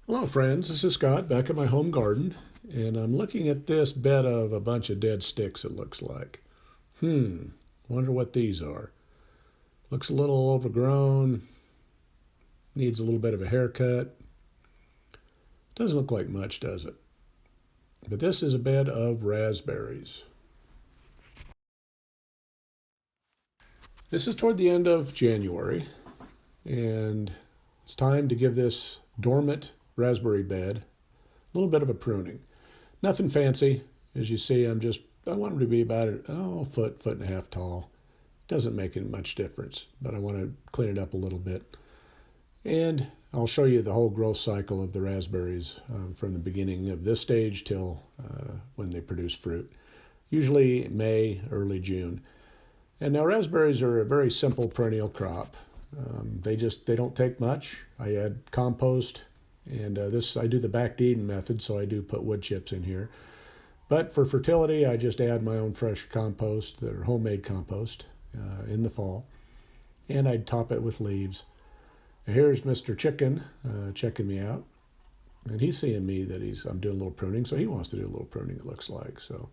Hello friends, this is Scott back at my home garden, and I'm looking at this bed of a bunch of dead sticks, it looks like. Wonder what these are. Looks a little overgrown, needs a little bit of a haircut. Doesn't look like much, does it? But this is a bed of raspberries. This is toward the end of January, and it's time to give this dormant raspberry bed a little bit of a pruning. Nothing fancy. As you see, I want them to be about a foot and a half tall. Doesn't make it much difference, but I want to clean it up a little bit. And I'll show you the whole growth cycle of the raspberries from the beginning of this stage till when they produce fruit. Usually May, early June. And now raspberries are a very simple perennial crop. They don't take much. I add compost, and I do the backdeeding method, so I do put wood chips in here. But for fertility, I just add my own fresh compost, or homemade compost, in the fall, and I'd top it with leaves. And here's Mr. Chicken checking me out, and he's seeing me that I'm doing a little pruning, so he wants to do a little pruning, it looks like. So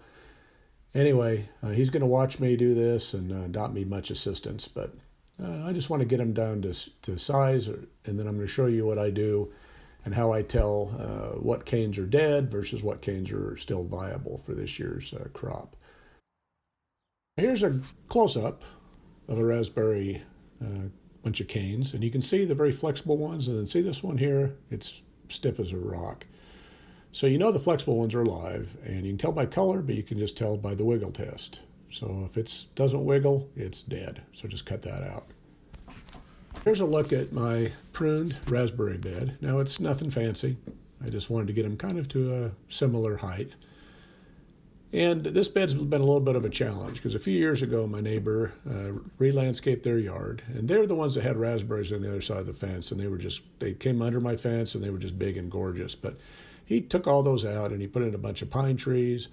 anyway, he's going to watch me do this and not need much assistance, but I just want to get them down to size, and then I'm going to show you what I do and how I tell what canes are dead versus what canes are still viable for this year's crop. Here's a close-up of a raspberry bunch of canes, and you can see the very flexible ones, and then see this one here, it's stiff as a rock. So you know the flexible ones are alive, and you can tell by color, but you can just tell by the wiggle test. So if it doesn't wiggle, it's dead. So just cut that out. Here's a look at my pruned raspberry bed. Now it's nothing fancy. I just wanted to get them kind of to a similar height. And this bed's been a little bit of a challenge because a few years ago my neighbor re-landscaped their yard, and they're the ones that had raspberries on the other side of the fence, and they came under my fence and they were just big and gorgeous. But he took all those out and he put in a bunch of pine trees.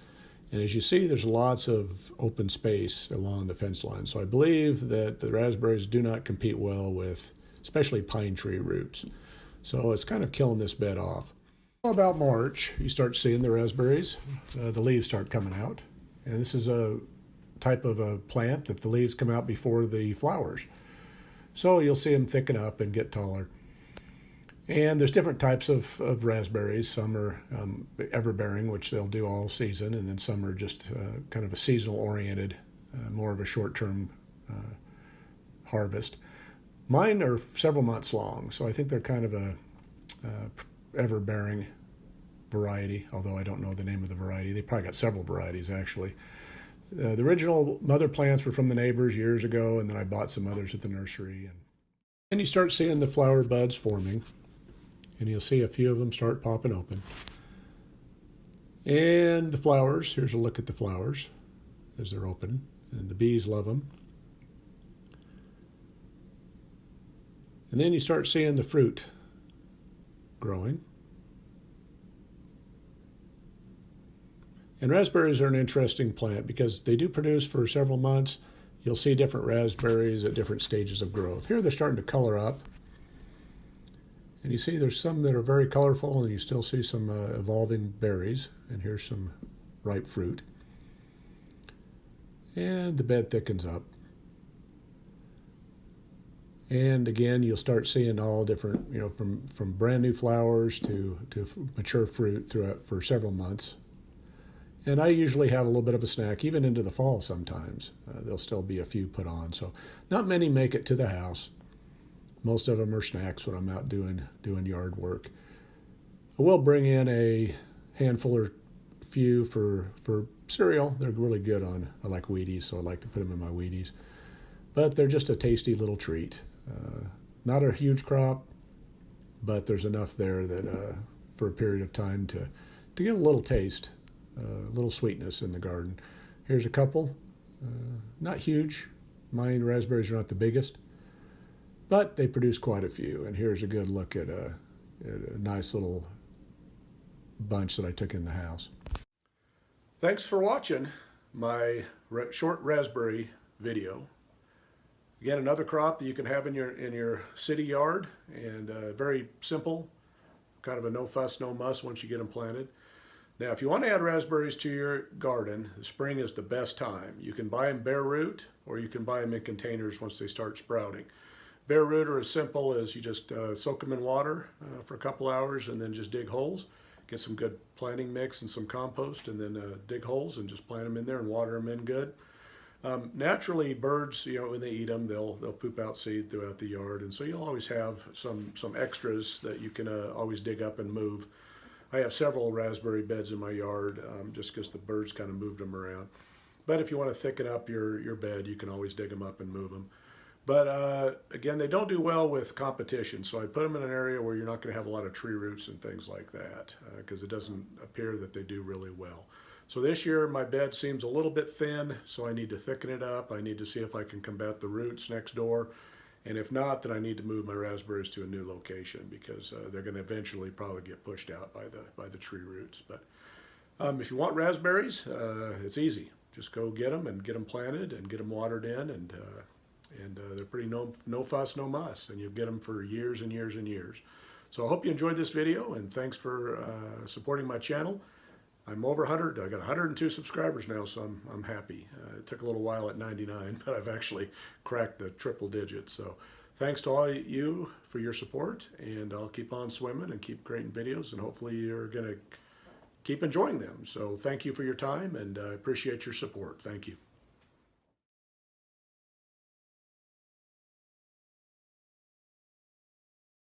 And as you see, there's lots of open space along the fence line. So I believe that the raspberries do not compete well with especially pine tree roots. So it's kind of killing this bed off. About March, you start seeing the raspberries. The leaves start coming out. And this is a type of a plant that the leaves come out before the flowers. So you'll see them thicken up and get taller. And there's different types of raspberries. Some are everbearing, which they'll do all season, and then some are just kind of a seasonal oriented, more of a short-term harvest. Mine are several months long, so I think they're kind of a everbearing variety, although I don't know the name of the variety. They probably got several varieties, actually. The original mother plants were from the neighbors years ago, and then I bought some others at the nursery. And you start seeing the flower buds forming. And you'll see a few of them start popping open. And the flowers, here's a look at the flowers as they're open. And the bees love them. And then you start seeing the fruit growing. And raspberries are an interesting plant because they do produce for several months. You'll see different raspberries at different stages of growth. Here they're starting to color up. And you see there's some that are very colorful, and you still see some evolving berries. And here's some ripe fruit. And the bed thickens up. And again, you'll start seeing all different, from brand new flowers to mature fruit for several months. And I usually have a little bit of a snack, even into the fall sometimes. There'll still be a few put on. So not many make it to the house. Most of them are snacks when I'm out doing yard work. I will bring in a handful or few for cereal. They're really good I like Wheaties, so I like to put them in my Wheaties. But they're just a tasty little treat. Not a huge crop, but there's enough there that for a period of time to get a little taste, a little sweetness in the garden. Here's a couple. Not huge. Mine raspberries are not the biggest. But they produce quite a few, and here's a good look at a nice little bunch that I took in the house. Thanks for watching my short raspberry video. Again, another crop that you can have in your city yard, and very simple, kind of a no fuss, no muss once you get them planted. Now, if you want to add raspberries to your garden, the spring is the best time. You can buy them bare root, or you can buy them in containers once they start sprouting. Bare root are as simple as you just soak them in water for a couple hours and then just dig holes. Get some good planting mix and some compost, and then dig holes and just plant them in there and water them in good. Naturally, birds, when they eat them, they'll poop out seed throughout the yard, and so you'll always have some extras that you can always dig up and move. I have several raspberry beds in my yard just because the birds kind of moved them around. But if you want to thicken up your bed, you can always dig them up and move them. But again, they don't do well with competition, so I put them in an area where you're not going to have a lot of tree roots and things like that, because it doesn't appear that they do really well. So this year my bed seems a little bit thin, so I need to thicken it up. I need to see if I can combat the roots next door, and if not, then I need to move my raspberries to a new location, because they're going to eventually probably get pushed out by the tree roots. But if you want raspberries, it's easy. Just go get them and get them planted and get them watered in, and they're pretty no fuss, no muss, and you'll get them for years and years and years. So I hope you enjoyed this video, and thanks for supporting my channel. I'm over 100. I got 102 subscribers now, so I'm happy. It took a little while at 99, but I've actually cracked the triple digits. So thanks to all you for your support, and I'll keep on swimming and keep creating videos, and hopefully you're going to keep enjoying them. So thank you for your time, and I appreciate your support. Thank you.